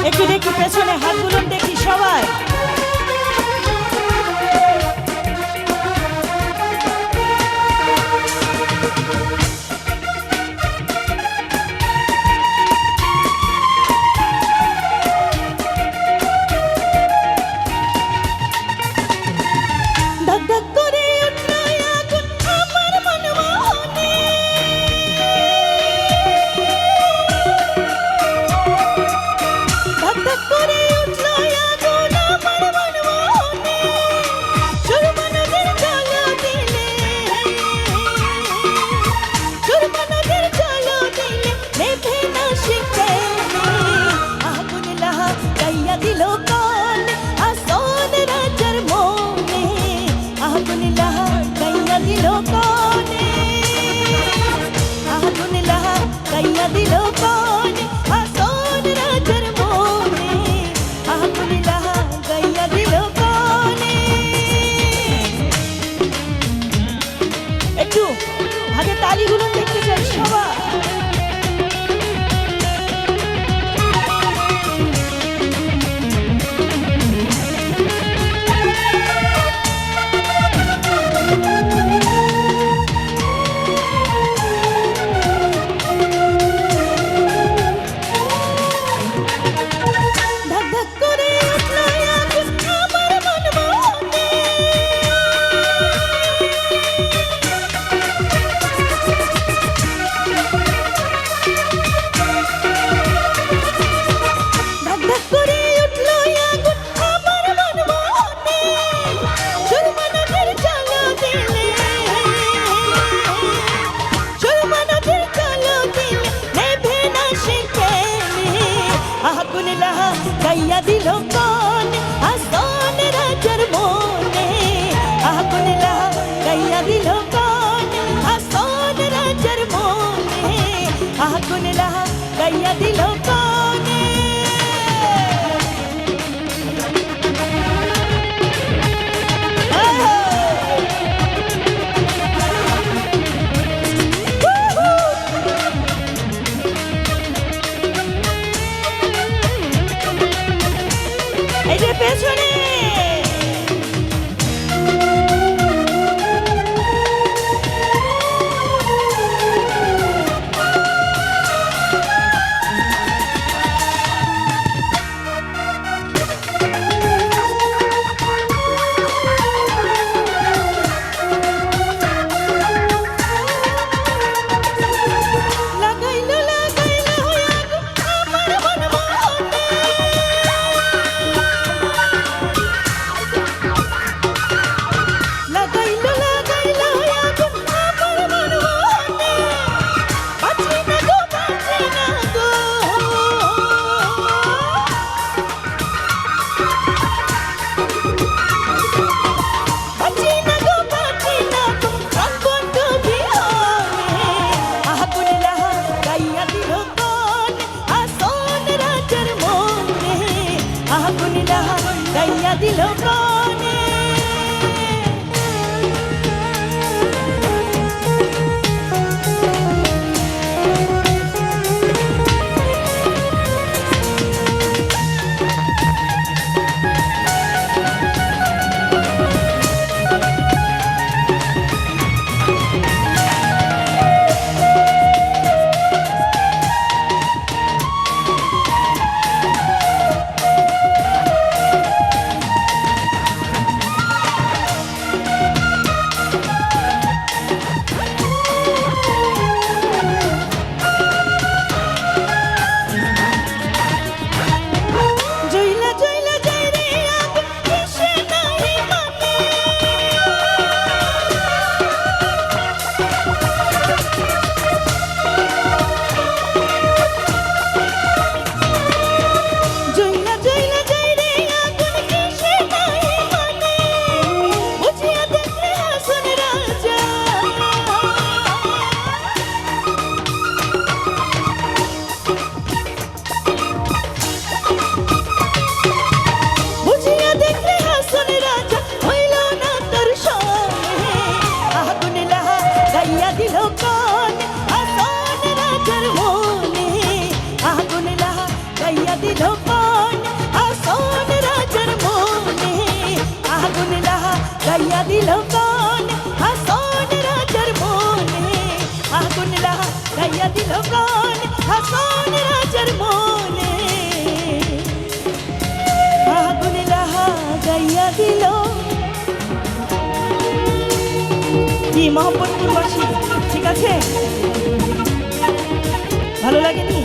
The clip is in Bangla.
একটু দেখি পেছনে হাতগুলো দেখি সবাই। একটু আগে তালিগুলো দেখতে চাই সবাই। গাইয়া দিল কোন আসন রাজার মনে, আগুন গাইয়া দিল কোন আসন রাজার মনে, আগুন গাইয়া দিল কোনে। এই যে পেছনে গাইয়া দিল কোনে। দিল কোন গাইয়া দিল গান হাসন রাজার মনে আগুন লাগাইয়া দিল গান হাসন রাজার মনে আগুন লাগাইয়া দিল কি মোহাম্মদপুরবাসী ঠিক আছে ভালো লাগেনি